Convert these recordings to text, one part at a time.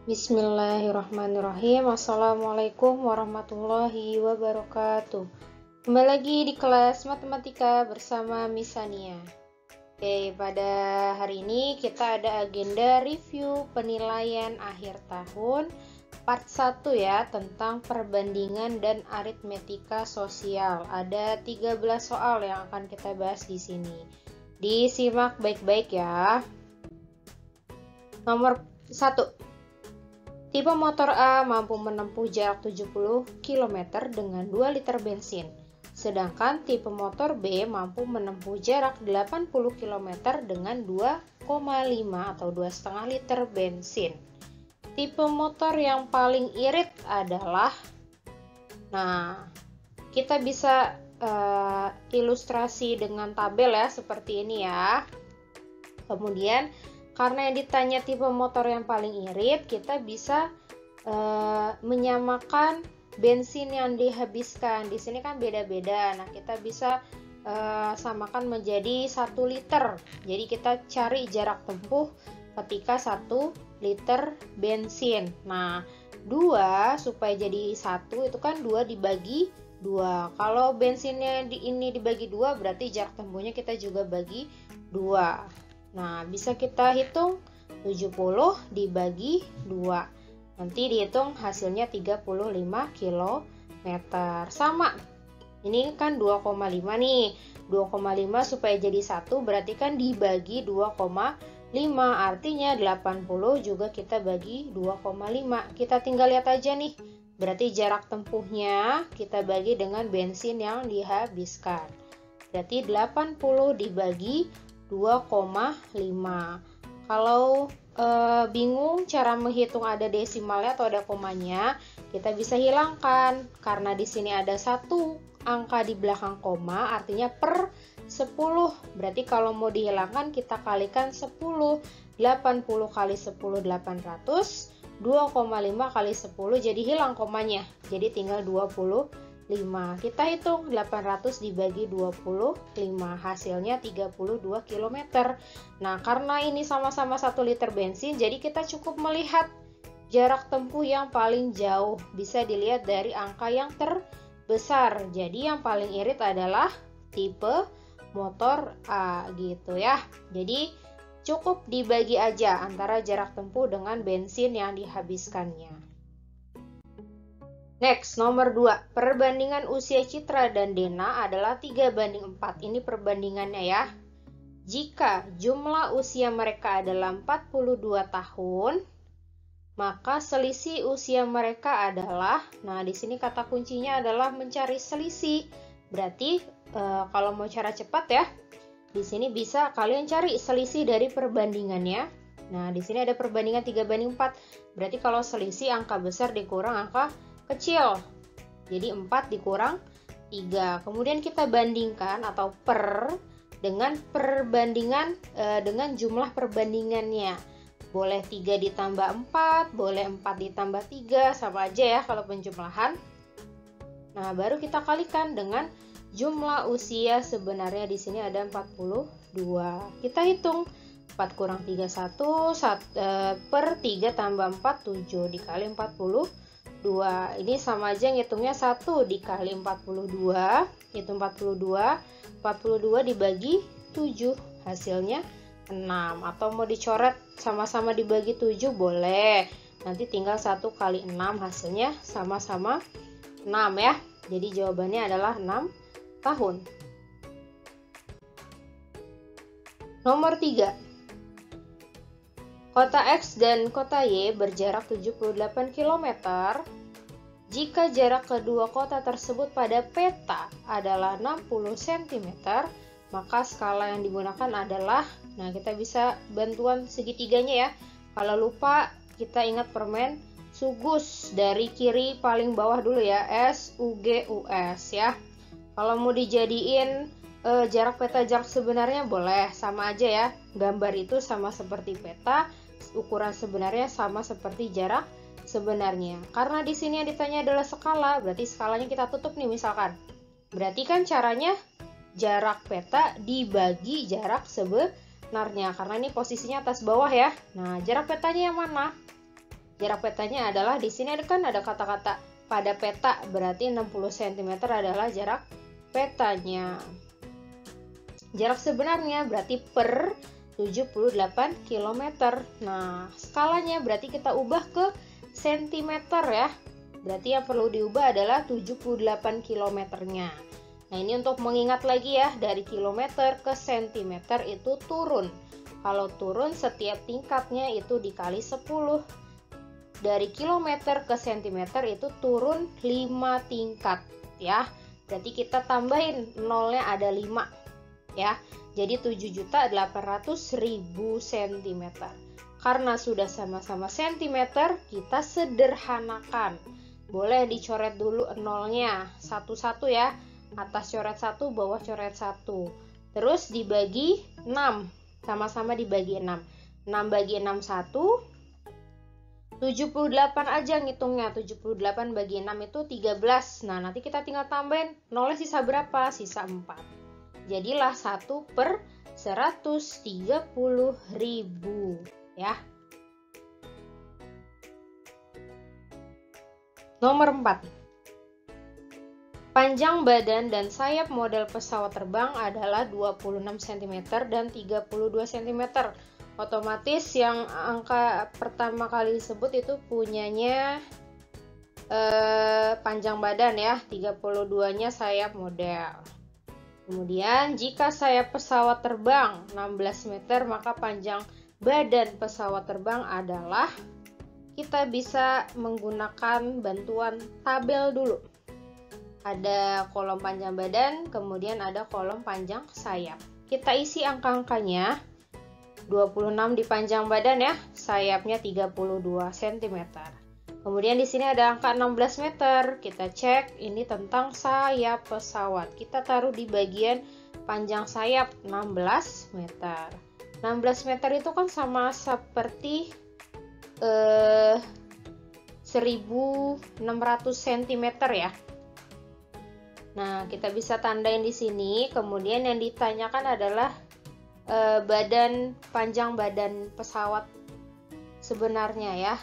Bismillahirrahmanirrahim. Assalamualaikum warahmatullahi wabarakatuh. Kembali lagi di kelas matematika bersama Miss Sania. Oke, pada hari ini kita ada agenda review penilaian akhir tahun part 1 ya, tentang perbandingan dan aritmetika sosial. Ada 13 soal yang akan kita bahas di sini. Disimak baik-baik ya. Nomor 1. Tipe motor A mampu menempuh jarak 70 km dengan 2 liter bensin. Sedangkan tipe motor B mampu menempuh jarak 80 km dengan 2,5 atau 2,5 liter bensin. Tipe motor yang paling irit adalah, nah, kita bisa ilustrasi dengan tabel ya, seperti ini ya. Kemudian karena yang ditanya tipe motor yang paling irit, kita bisa menyamakan bensin yang dihabiskan. Di sini kan beda-beda. Nah, kita bisa samakan menjadi 1 liter. Jadi kita cari jarak tempuh ketika 1 liter bensin. Nah, 2 supaya jadi 1 itu kan 2 dibagi 2. Kalau bensinnya ini dibagi 2 berarti jarak tempuhnya kita juga bagi 2. Nah, bisa kita hitung 70 dibagi 2. Nanti dihitung hasilnya 35 km. Sama. Ini kan 2,5 nih. 2,5 supaya jadi 1 berarti kan dibagi 2,5. Artinya 80 juga kita bagi 2,5. Kita tinggal lihat aja nih. Berarti jarak tempuhnya kita bagi dengan bensin yang dihabiskan. Berarti 80 dibagi 2,5. Kalau bingung cara menghitung ada desimalnya atau ada komanya, kita bisa hilangkan. Karena di sini ada 1 angka di belakang koma, artinya per 10. Berarti kalau mau dihilangkan kita kalikan 10. 80 kali 10 800. 2,5 kali 10 jadi hilang komanya. Jadi tinggal 25. Kita hitung 800 dibagi 25, hasilnya 32 km. Nah, karena ini sama-sama 1 liter bensin, jadi kita cukup melihat jarak tempuh yang paling jauh. Bisa dilihat dari angka yang terbesar. Jadi yang paling irit adalah tipe motor A gitu ya. Jadi cukup dibagi aja antara jarak tempuh dengan bensin yang dihabiskannya. Next, nomor 2. Perbandingan usia Citra dan Dena adalah 3:4. Ini perbandingannya ya. Jika jumlah usia mereka adalah 42 tahun, maka selisih usia mereka adalah, nah di sini kata kuncinya adalah mencari selisih. Berarti kalau mau cara cepat ya, di sini bisa kalian cari selisih dari perbandingannya. Nah, di sini ada perbandingan 3:4. Berarti kalau selisih angka besar dikurang angka kecil, jadi 4 dikurang 3. Kemudian kita bandingkan atau dengan perbandingan dengan jumlah perbandingannya. Boleh 3 ditambah 4, boleh 4 ditambah 3, sama aja ya kalau penjumlahan. Nah, baru kita kalikan dengan jumlah usia sebenarnya. Di sini ada 42. Kita hitung 4 kurang 3 1, per 3 tambah 4 7 dikali 42. Ini sama aja ngitungnya 1 dikali 42, hitung 42 dibagi 7, hasilnya 6. Atau mau dicoret sama-sama dibagi 7 boleh. Nanti tinggal 1 kali 6, hasilnya sama-sama 6 ya. Jadi jawabannya adalah 6 tahun. Nomor 3. Kota X dan kota Y berjarak 78 km. Jika jarak kedua kota tersebut pada peta adalah 60 cm, maka skala yang digunakan adalah, nah kita bisa bantuan segitiganya ya. Kalau lupa, kita ingat permen sugus dari kiri paling bawah dulu ya, SUGUS ya. Kalau mau dijadiin jarak peta jarak sebenarnya boleh, sama aja ya. Gambar itu sama seperti peta, ukuran sebenarnya sama seperti jarak sebenarnya. Karena di sini yang ditanya adalah skala, berarti skalanya kita tutup nih misalkan. Berarti kan caranya jarak peta dibagi jarak sebenarnya, karena ini posisinya atas bawah ya. Nah, jarak petanya yang mana? Jarak petanya adalah, di sini kan ada kata-kata pada peta, berarti 60 cm adalah jarak petanya. Jarak sebenarnya berarti per 78 km. Nah, skalanya berarti kita ubah ke cm ya. Berarti yang perlu diubah adalah 78 km-nya. Nah, ini untuk mengingat lagi ya, dari kilometer ke sentimeter itu turun. Kalau turun setiap tingkatnya itu dikali 10. Dari kilometer ke sentimeter itu turun 5 tingkat ya. Berarti kita tambahin nolnya ada 5 ya. Jadi 7.800.000 cm. Karena sudah sama-sama sentimeter, kita sederhanakan. Boleh dicoret dulu nolnya satu-satu ya. Atas coret 1, bawah coret 1. Terus dibagi 6. Sama-sama dibagi 6. 6 bagi 6 1. 78 aja ngitungnya. 78 bagi 6 itu 13. Nah, nanti kita tinggal tambahin nolnya sisa berapa? Sisa 4. Jadilah 1 per 130.000 ya. Nomor 4. Panjang badan dan sayap model pesawat terbang adalah 26 cm dan 32 cm. Otomatis yang angka pertama kali disebut itu punyanya panjang badan ya, 32-nya sayap model. Kemudian jika sayap pesawat terbang 16 meter, maka panjang badan pesawat terbang adalah, kita bisa menggunakan bantuan tabel dulu. Ada kolom panjang badan, kemudian ada kolom panjang sayap. Kita isi angka-angkanya. 26 di panjang badan ya, sayapnya 32 cm. Kemudian di sini ada angka 16 meter. Kita cek ini tentang sayap pesawat. Kita taruh di bagian panjang sayap 16 meter. 16 meter itu kan sama seperti 1.600 cm ya. Nah, kita bisa tandain di sini. Kemudian yang ditanyakan adalah panjang badan pesawat sebenarnya ya.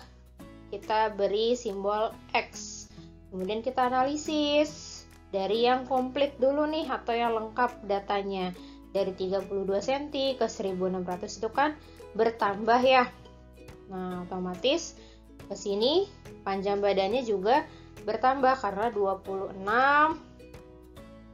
Kita beri simbol X. Kemudian kita analisis dari yang komplit dulu nih, atau yang lengkap datanya. Dari 32 cm ke 1.600 itu kan bertambah ya. Nah, otomatis ke sini panjang badannya juga bertambah karena 26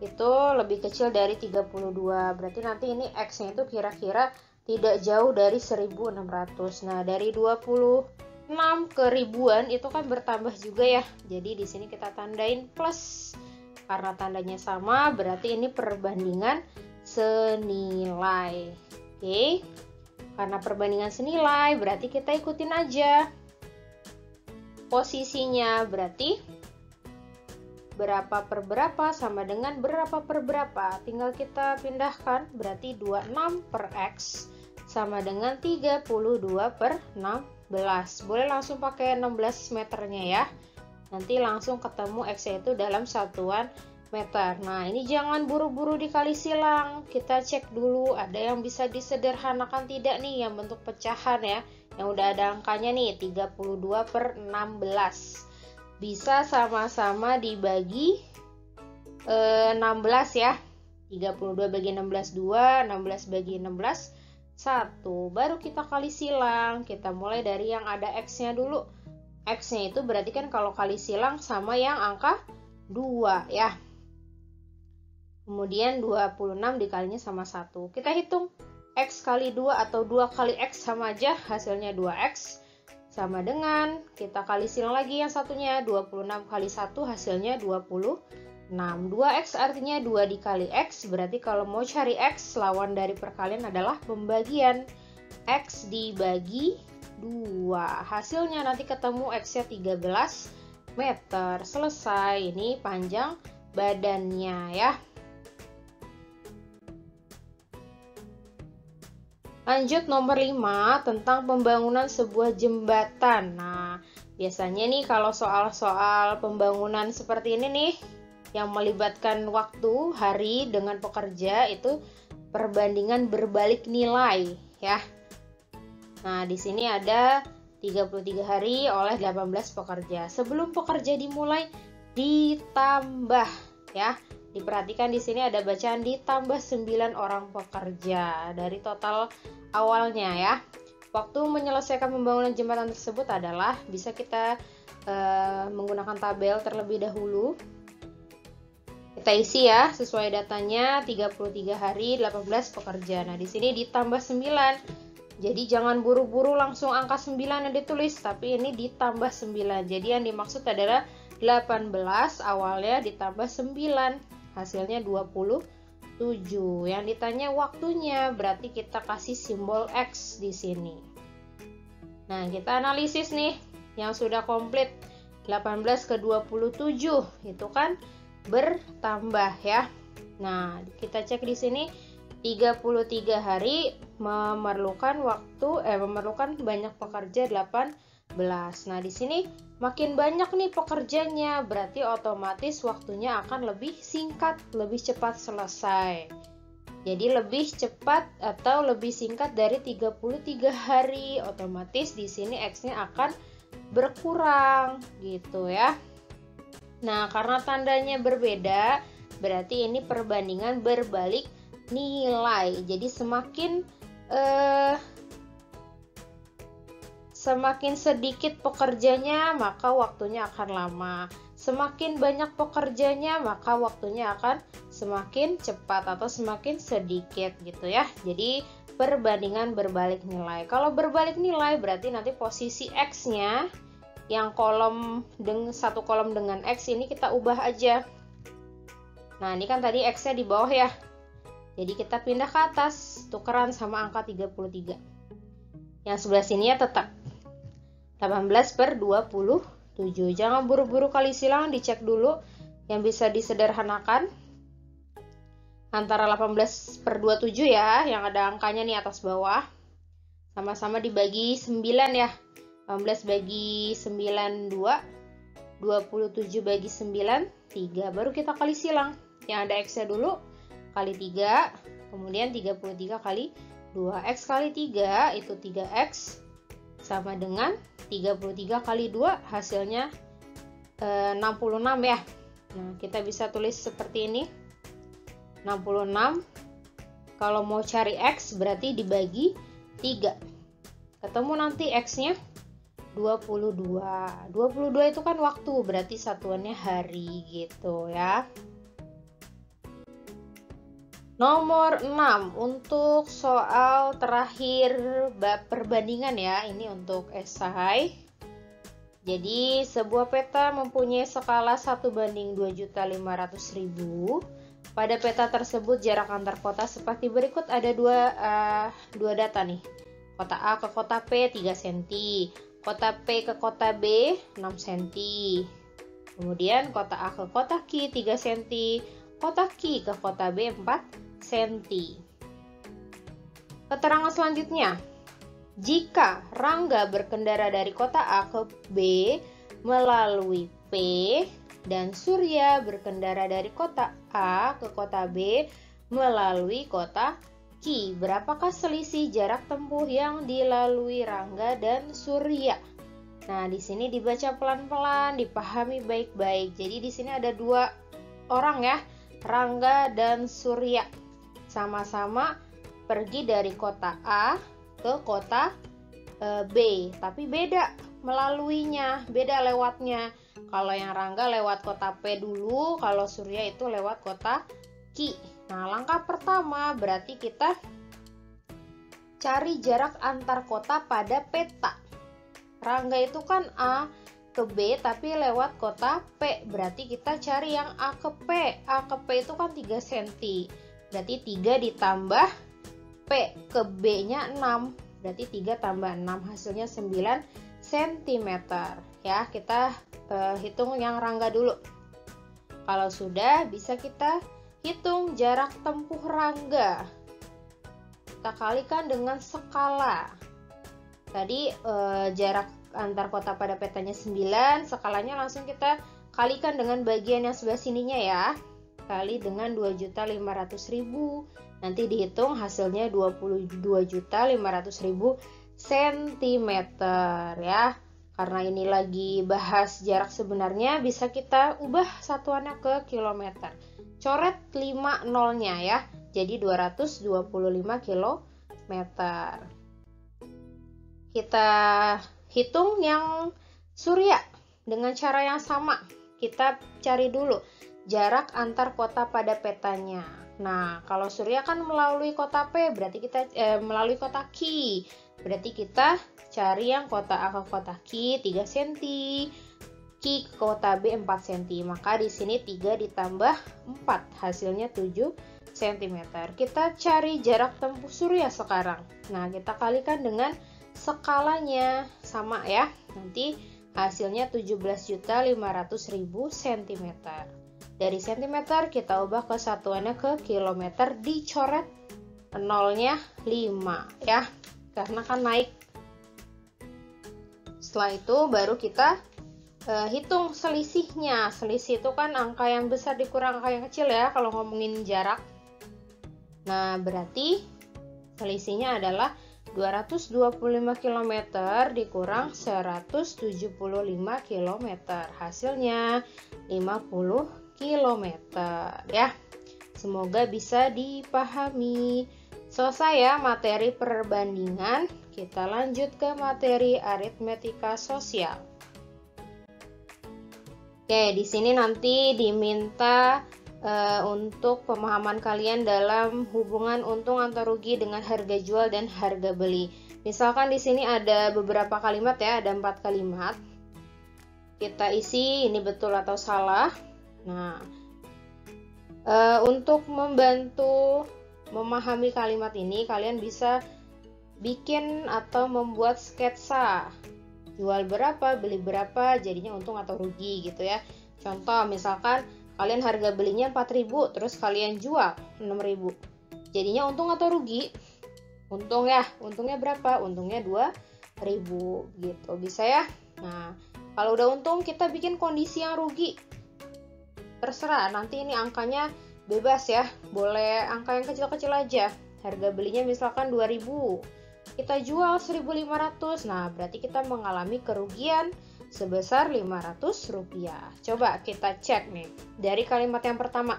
itu lebih kecil dari 32. Berarti nanti ini X-nya itu kira-kira tidak jauh dari 1.600. Nah, dari 26 ke ribuan itu kan bertambah juga ya. Jadi di sini kita tandain plus. Karena tandanya sama, berarti ini perbandingan senilai. Oke. Karena perbandingan senilai, berarti kita ikutin aja posisinya. Berarti berapa per berapa sama dengan berapa per berapa. Tinggal kita pindahkan. Berarti 26 per X sama dengan 32 per 16. Boleh langsung pakai 16 meternya ya. Nanti langsung ketemu X itu dalam satuan meter. Nah, ini jangan buru-buru dikali silang. Kita cek dulu ada yang bisa disederhanakan tidak nih yang bentuk pecahan ya. Yang udah ada angkanya nih 32 per 16. Bisa sama-sama dibagi 16 ya. 32 bagi 16 2, 16 bagi 16 1. Baru kita kali silang. Kita mulai dari yang ada X-nya dulu. X-nya itu berarti kan kalau kali silang sama yang angka 2 ya. Kemudian 26 dikalinya sama 1. Kita hitung X kali 2 atau 2 kali X sama aja, hasilnya 2X. Sama dengan kita kali silang lagi yang satunya, 26 kali 1 hasilnya 26. 2X artinya 2 dikali X, berarti kalau mau cari X, lawan dari perkalian adalah pembagian. X dibagi 2. Hasilnya nanti ketemu X-nya 13 meter. Selesai. Ini panjang badannya ya. Lanjut nomor 5 tentang pembangunan sebuah jembatan. Nah, biasanya nih kalau soal-soal pembangunan seperti ini nih, yang melibatkan waktu, hari dengan pekerja, itu perbandingan berbalik nilai ya. Nah, di sini ada 33 hari oleh 18 pekerja. Sebelum pekerja dimulai ditambah ya. Diperhatikan di sini ada bacaan ditambah 9 orang pekerja dari total awalnya ya. Waktu menyelesaikan pembangunan jembatan tersebut adalah bisa kita menggunakan tabel terlebih dahulu. Kita isi ya sesuai datanya 33 hari 18 pekerja. Nah, di sini ditambah 9. Jadi jangan buru-buru langsung angka 9 yang ditulis, tapi ini ditambah 9. Jadi yang dimaksud adalah 18 awalnya ditambah 9. Hasilnya 27. Yang ditanya waktunya, berarti kita kasih simbol X di sini. Nah, kita analisis nih yang sudah komplit 18 ke 27 itu kan bertambah ya. Nah, kita cek di sini 33 hari memerlukan banyak pekerja 18. Nah, di sini makin banyak nih pekerjanya, berarti otomatis waktunya akan lebih singkat, lebih cepat selesai. Jadi lebih cepat atau lebih singkat dari 33 hari, otomatis di sini X-nya akan berkurang gitu ya. Nah, karena tandanya berbeda, berarti ini perbandingan berbalik nilai. Jadi semakin sedikit pekerjanya, maka waktunya akan lama. Semakin banyak pekerjanya, maka waktunya akan semakin cepat atau semakin sedikit gitu ya. Jadi perbandingan berbalik nilai. Kalau berbalik nilai berarti nanti posisi X-nya yang satu kolom dengan X ini kita ubah aja. Nah, ini kan tadi X-nya di bawah ya. Jadi kita pindah ke atas, tukeran sama angka 33. Yang sebelah sini ya tetap 18 per 27. Jangan buru-buru kali silang, dicek dulu yang bisa disederhanakan. Antara 18 per 27 ya, yang ada angkanya nih atas bawah. Sama-sama dibagi 9 ya. 18 bagi 9, 2. 27 bagi 9, 3. Baru kita kali silang. Yang ada X-nya dulu, kali 3. Kemudian 33 kali 2. X kali 3 itu 3X. Sama dengan 33 kali 2, hasilnya 66 ya. Nah, kita bisa tulis seperti ini. 66. Kalau mau cari X berarti dibagi 3. Ketemu nanti X-nya 22. 22 itu kan waktu, berarti satuannya hari gitu ya. Nomor 6 untuk soal terakhir bab perbandingan ya. Ini untuk esai. Jadi sebuah peta mempunyai skala 1:2.500.000. Pada peta tersebut jarak antar kota seperti berikut. Ada dua data nih. Kota A ke kota P 3 cm, kota P ke kota B 6 cm. Kemudian kota A ke kota Q 3 cm, kota Q ke kota B 4 cm. Keterangan selanjutnya. Jika Rangga berkendara dari kota A ke B melalui P dan Surya berkendara dari kota A ke kota B melalui kota Q, berapakah selisih jarak tempuh yang dilalui Rangga dan Surya? Nah, di sini dibaca pelan-pelan, dipahami baik-baik. Jadi di sini ada dua orang ya, Rangga dan Surya. Sama-sama pergi dari kota A ke kota B, tapi beda melaluinya, beda lewatnya. Kalau yang Rangga lewat kota P dulu, kalau Surya itu lewat kota Q. Nah, langkah pertama berarti kita cari jarak antar kota pada peta. Rangga itu kan A ke B tapi lewat kota P, berarti kita cari yang A ke P. A ke P itu kan 3 cm, berarti 3 ditambah P ke B-nya 6, berarti 3 tambah 6, hasilnya 9 cm. Ya, kita hitung yang Rangga dulu. Kalau sudah, bisa kita hitung jarak tempuh Rangga. Kita kalikan dengan skala. Tadi jarak antar kota pada petanya 9, skalanya langsung kita kalikan dengan bagian yang sebelah sininya ya. Kali dengan 2.500.000. Nanti dihitung hasilnya 22.500.000 cm ya. Karena ini lagi bahas jarak sebenarnya, bisa kita ubah satuannya ke kilometer. Coret 5 nolnya ya, jadi 225 km. Kita hitung yang Surya dengan cara yang sama. Kita cari dulu jarak antar kota pada petanya. Nah, kalau Surya kan melalui kota P, berarti kita melalui kota Q. Berarti kita cari yang kota A ke kota Q 3 cm, Q ke kota B 4 cm. Maka di sini 3 ditambah 4, hasilnya 7 cm. Kita cari jarak tempuh Surya sekarang. Nah, kita kalikan dengan skalanya sama ya. Nanti hasilnya 17.500.000 cm. Dari cm kita ubah ke satuannya ke kilometer, dicoret nolnya 5 ya. Karena kan naik. Setelah itu baru kita hitung selisihnya. Selisih itu kan angka yang besar dikurang angka yang kecil ya kalau ngomongin jarak. Nah, berarti selisihnya adalah 225 km dikurang 175 km. Hasilnya 50 km ya. Semoga bisa dipahami. Selesai ya materi perbandingan, kita lanjut ke materi aritmetika sosial. Oke, di sini nanti diminta untuk pemahaman kalian dalam hubungan untung atau rugi dengan harga jual dan harga beli. Misalkan di sini ada beberapa kalimat ya, ada 4 kalimat. Kita isi ini betul atau salah. Nah, untuk membantu memahami kalimat ini, kalian bisa bikin atau membuat sketsa. Jual berapa, beli berapa, jadinya untung atau rugi gitu ya. Contoh, misalkan kalian harga belinya 4.000, terus kalian jual 6.000. Jadinya untung atau rugi? Untung ya. Untungnya berapa? Untungnya 2.000 gitu. Bisa ya? Nah, kalau udah untung kita bikin kondisi yang rugi. Terserah, nanti ini angkanya bebas ya, boleh angka yang kecil-kecil aja. Harga belinya misalkan 2.000, kita jual 1.500. Nah, berarti kita mengalami kerugian sebesar 500 rupiah. Coba kita cek nih dari kalimat yang pertama.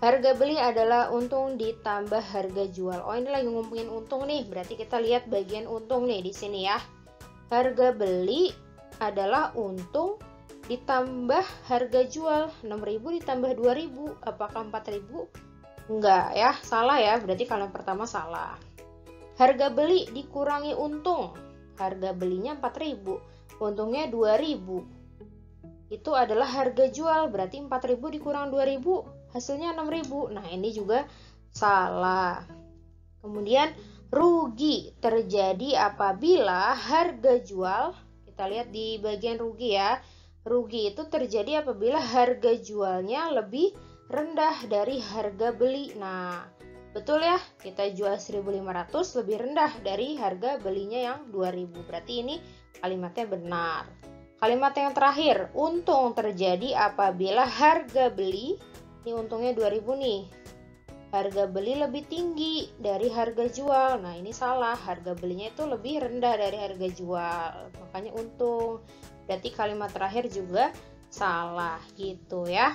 Harga beli adalah untung ditambah harga jual. Oh, ini lagi ngomongin untung nih, berarti kita lihat bagian untung nih di sini ya. Harga beli adalah untung ditambah harga jual. 6.000 ditambah 2.000, apakah 4.000? Enggak ya, salah ya, berarti kalian pertama salah. Harga beli dikurangi untung, harga belinya 4.000, untungnya 2.000. Itu adalah harga jual, berarti 4.000 dikurang 2.000, hasilnya 6.000. Nah, ini juga salah. Kemudian rugi terjadi apabila harga jual, kita lihat di bagian rugi ya. Rugi itu terjadi apabila harga jualnya lebih rendah dari harga beli. Nah, betul ya, kita jual 1.500 lebih rendah dari harga belinya yang 2.000. Berarti ini kalimatnya benar. Kalimat yang terakhir, untung terjadi apabila harga beli, ini untungnya 2.000 nih. Harga beli lebih tinggi dari harga jual. Nah, ini salah, harga belinya itu lebih rendah dari harga jual. Makanya untung. Berarti kalimat terakhir juga salah gitu ya.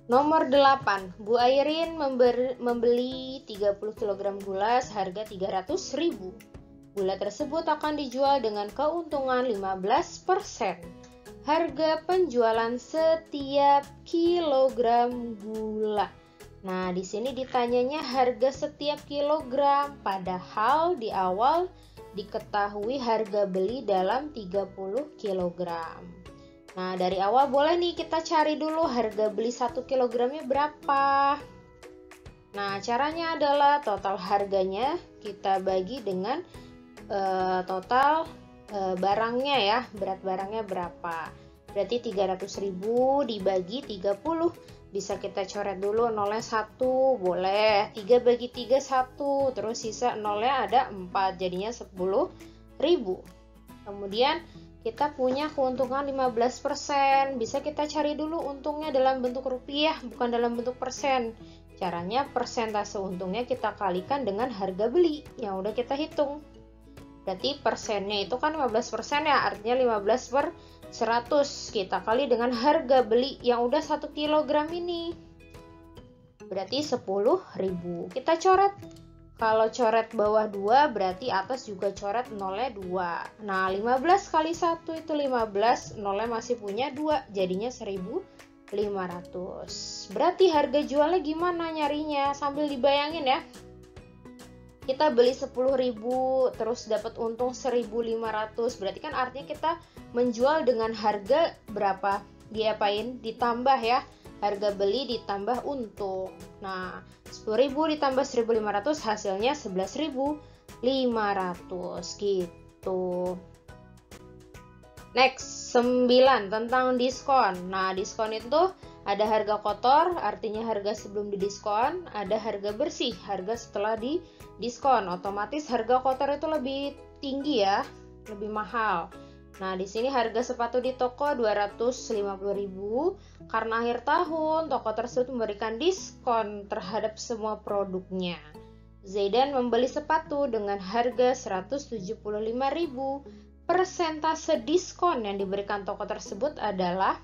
Nomor 8, Bu Airin membeli 30 kg gula seharga 300.000. Gula tersebut akan dijual dengan keuntungan 15%. Harga penjualan setiap kilogram gula. Nah, di sini ditanyanya harga setiap kilogram, padahal di awal diketahui harga beli dalam 30 kg. Nah, dari awal boleh nih kita cari dulu harga beli 1 kilogramnya berapa. Nah, caranya adalah total harganya kita bagi dengan total barangnya ya, berat barangnya berapa. Berarti 300.000 dibagi 30. Bisa kita coret dulu nolnya 1, boleh 3 bagi 3 1, terus sisa nolnya ada 4, jadinya 10.000. Kemudian kita punya keuntungan 15%, bisa kita cari dulu untungnya dalam bentuk rupiah, bukan dalam bentuk persen. Caranya persentase untungnya kita kalikan dengan harga beli yang udah kita hitung. Berarti persennya itu kan 15% ya, artinya 15 per 100. Kita kali dengan harga beli yang udah 1 kg ini. Berarti 10.000. Kita coret. Kalau coret bawah 2 berarti atas juga coret nolnya 2. Nah 15 kali 1 itu 15, nolnya masih punya 2, jadinya 1.500. Berarti harga jualnya gimana nyarinya? Sambil dibayangin ya. Kita beli 10.000 terus dapat untung 1.500. Berarti kan artinya kita menjual dengan harga berapa? Diapain? Ditambah ya. Harga beli ditambah untung. Nah, 10.000 ditambah 1.500 hasilnya 11.500 gitu. Next, 9 tentang diskon. Nah, diskon itu ada harga kotor, artinya harga sebelum didiskon, ada harga bersih, harga setelah didiskon. Otomatis harga kotor itu lebih tinggi ya, lebih mahal. Nah, di sini harga sepatu di toko 250.000 karena akhir tahun toko tersebut memberikan diskon terhadap semua produknya. Zaidan membeli sepatu dengan harga 175.000. Persentase diskon yang diberikan toko tersebut adalah,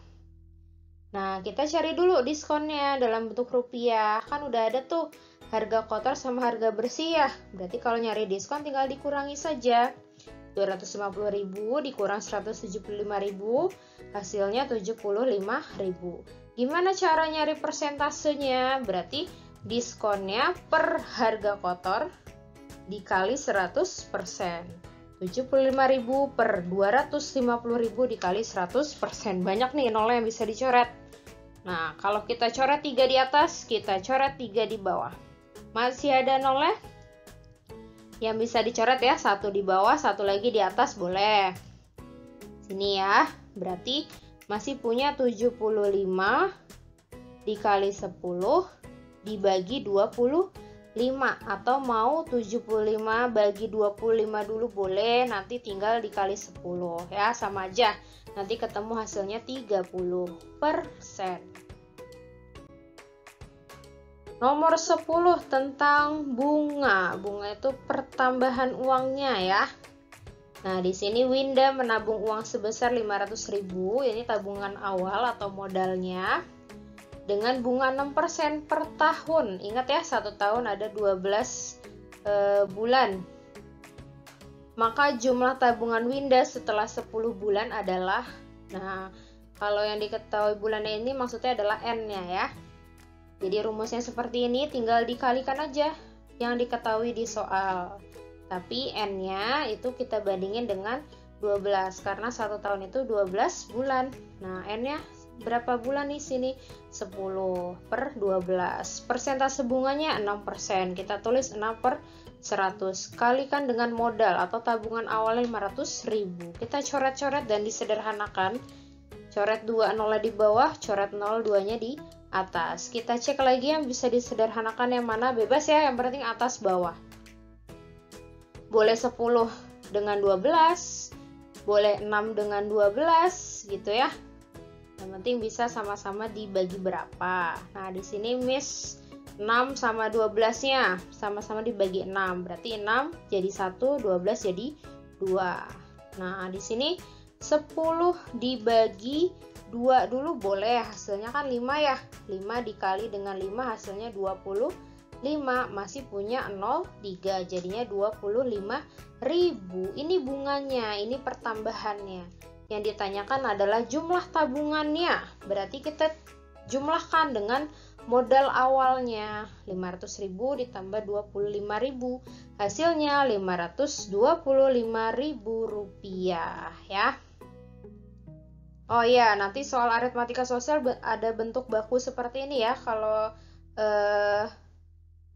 nah kita cari dulu diskonnya dalam bentuk rupiah. Kan udah ada tuh harga kotor sama harga bersih ya. Berarti kalau nyari diskon tinggal dikurangi saja. 250.000 dikurang 175.000 hasilnya 75.000. Gimana cara nyari persentasenya? Berarti diskonnya per harga kotor dikali 100%. 75.000 per 250.000 dikali 100%. Banyak nih nolnya yang bisa dicoret. Nah, kalau kita coret 3 di atas, kita coret 3 di bawah. Masih ada nolnya? Yang bisa dicoret ya, 1 di bawah, 1 lagi di atas boleh. Sini ya, berarti masih punya 75 dikali 10 dibagi 25. Atau mau 75 bagi 25 dulu boleh, nanti tinggal dikali 10 ya, sama aja. Nanti ketemu hasilnya 30%. Nomor 10 tentang bunga. Bunga itu pertambahan uangnya ya. Nah, di sini Winda menabung uang sebesar 500.000, ini tabungan awal atau modalnya. Dengan bunga 6% per tahun. Ingat ya, 1 tahun ada 12 bulan. Maka jumlah tabungan Winda setelah 10 bulan adalah, nah kalau yang diketahui bulannya ini maksudnya adalah N-nya ya. Jadi rumusnya seperti ini, tinggal dikalikan aja yang diketahui di soal. Tapi N-nya itu kita bandingin dengan 12 karena 1 tahun itu 12 bulan. Nah, N-nya berapa bulan di sini? 10 per 12. Persentase bunganya 6%. Kita tulis 6 per 100. Kalikan dengan modal atau tabungan awalnya 500.000. Kita coret-coret dan disederhanakan. Coret 2 nolnya di bawah, coret 0 2-nya di atas. Kita cek lagi yang bisa disederhanakan yang mana, bebas ya, yang penting atas bawah. Boleh 10 dengan 12, boleh 6 dengan 12 gitu ya. Yang penting bisa sama-sama dibagi berapa. Nah, di sini Miss 6 sama 12-nya sama-sama dibagi 6. Berarti 6 jadi 1, 12 jadi 2. Nah, di sini 10 dibagi 2 dulu boleh, hasilnya kan 5 ya. 5 dikali dengan 5 hasilnya 25, masih punya 0,3, jadinya 25.000. Ini bunganya, ini pertambahannya. Yang ditanyakan adalah jumlah tabungannya. Berarti kita jumlahkan dengan modal awalnya. 500.000 ditambah 25.000. Hasilnya 525.000 rupiah ya. Oh iya, nanti soal aritmatika sosial ada bentuk baku seperti ini ya kalau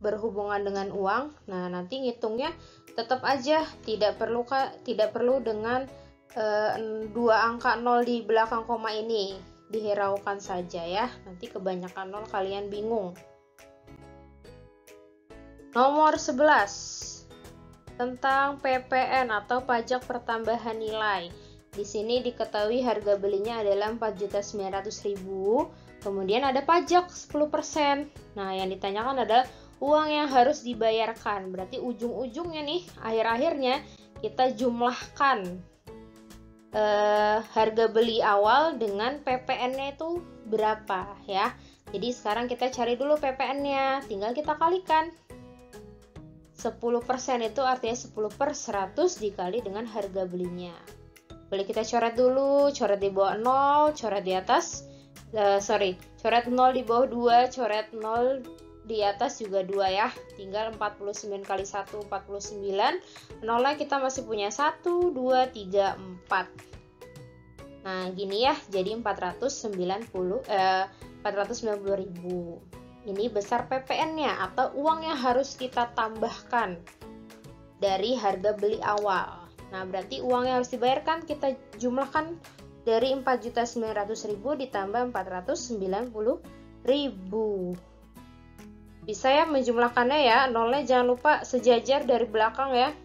berhubungan dengan uang. Nah, nanti ngitungnya tetap aja tidak perlu dengan 2 angka 0 di belakang koma ini. Dihiraukan saja ya. Nanti kebanyakan 0 kalian bingung. Nomor 11 tentang PPN atau pajak pertambahan nilai. Di sini diketahui harga belinya adalah 4.900.000, Kemudian ada pajak 10%. Nah, yang ditanyakan adalah uang yang harus dibayarkan. Berarti ujung-ujungnya nih, akhir-akhirnya kita jumlahkan harga beli awal dengan PPN-nya itu berapa ya. Jadi sekarang kita cari dulu PPN-nya, tinggal kita kalikan. 10% itu artinya 10/100 dikali dengan harga belinya. Boleh kita coret dulu, coret di bawah 0, coret di atas, coret 0 di bawah 2, coret 0 di atas juga 2 ya. Tinggal 49 kali 1, 49. Nolnya kita masih punya 1, 2, 3, 4. Nah gini ya, jadi 490.000. Ini besar PPN-nya atau uang yang harus kita tambahkan dari harga beli awal. Nah, berarti uang yang harus dibayarkan kita jumlahkan dari 4.900.000 ditambah 490.000. Bisa ya menjumlahkannya ya, nolnya jangan lupa sejajar dari belakang ya.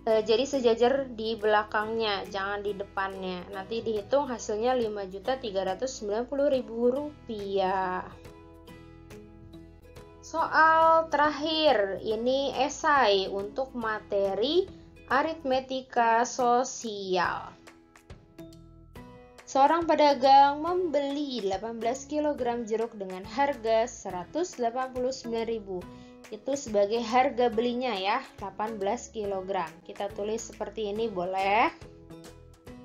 Jadi sejajar di belakangnya, jangan di depannya. Nanti dihitung hasilnya Rp5.390.000. Soal terakhir, ini esai untuk materi aritmetika sosial. Seorang pedagang membeli 18 kg jeruk dengan harga Rp189.000. Itu sebagai harga belinya ya, 18 kg. Kita tulis seperti ini boleh.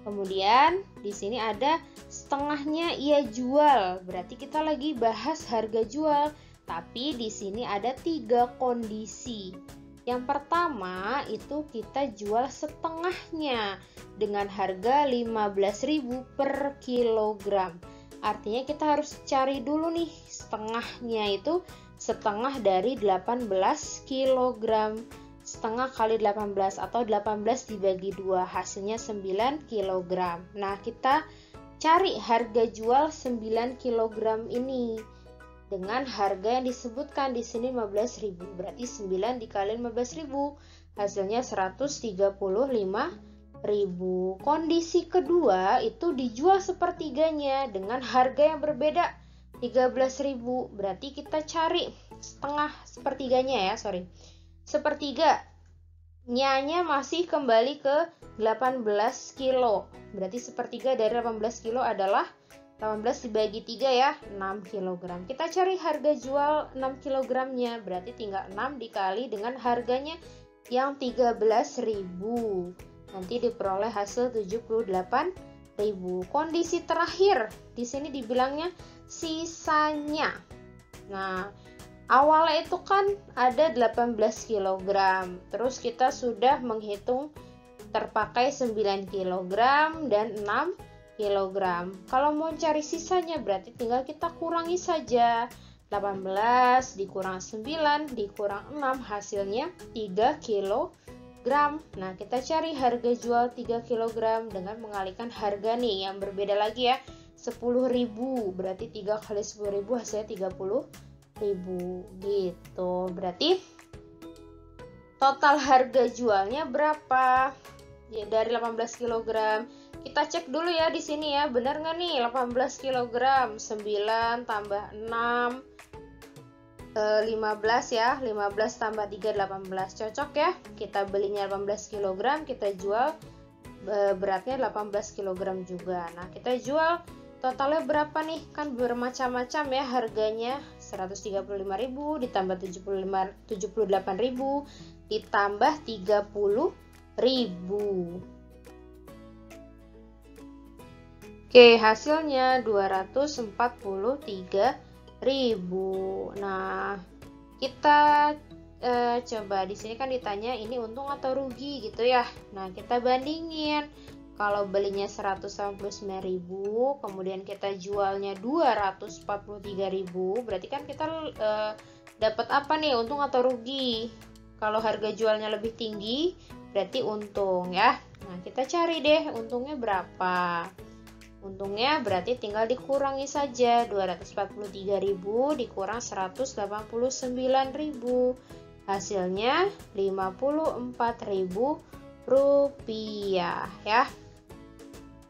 Kemudian di sini ada setengahnya ia jual. Berarti kita lagi bahas harga jual, tapi di sini ada 3 kondisi. Yang pertama itu kita jual setengahnya dengan harga 15.000 per kilogram. Artinya kita harus cari dulu nih setengahnya itu setengah dari 18 kg. Setengah kali 18 atau 18 dibagi 2 hasilnya 9 kg. Nah, kita cari harga jual 9 kg ini dengan harga yang disebutkan di sini 15.000. Berarti 9 dikali 15.000 hasilnya 135.000. Kondisi kedua itu dijual sepertiganya dengan harga yang berbeda 13.000. Berarti kita cari sepertiganya ya, sepertiganya masih kembali ke 18 kilo. Berarti sepertiga dari 18 kilo adalah 18 dibagi 3 ya, 6 kg. Kita cari harga jual 6 kg-nya, berarti tinggal 6 dikali dengan harganya yang 13.000. Nanti diperoleh hasil 78.000. Kondisi terakhir di sini dibilangnya sisanya. Nah, awalnya itu kan ada 18 kg. Terus kita sudah menghitung terpakai 9 kg dan 6 kg. Kalau mau cari sisanya berarti tinggal kita kurangi saja. 18 dikurang 9 dikurang 6 hasilnya 3 kg. Nah, kita cari harga jual 3 kg dengan mengalihkan harga nih yang berbeda lagi ya. 10.000, berarti 3 kali 10.000 hasilnya 30.000 gitu. Berarti total harga jualnya berapa? Ya, dari 18 kg. Kita cek dulu ya di sini ya, benar nggak nih 18 kg 9 tambah 6 15 ya, 15 tambah 3 18, cocok ya. Kita belinya 18 kg, kita jual beratnya 18 kg juga. Nah, kita jual totalnya berapa nih? Kan bermacam-macam ya harganya. 135.000 ditambah 78.000 ditambah 30.000. Oke, hasilnya 243.000. Nah, kita coba di sini kan ditanya ini untung atau rugi gitu ya. Nah, kita bandingin. Kalau belinya 189.000, kemudian kita jualnya 243.000, berarti kan kita dapat apa nih, untung atau rugi? Kalau harga jualnya lebih tinggi, berarti untung ya. Nah, kita cari deh untungnya berapa. Untungnya berarti tinggal dikurangi saja, 243.000 dikurang 189.000. Hasilnya 54.000 rupiah ya.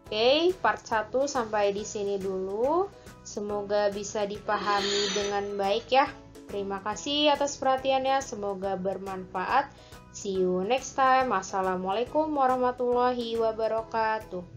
Oke, part 1 sampai di sini dulu. Semoga bisa dipahami dengan baik ya. Terima kasih atas perhatiannya, semoga bermanfaat. See you next time. Assalamualaikum warahmatullahi wabarakatuh.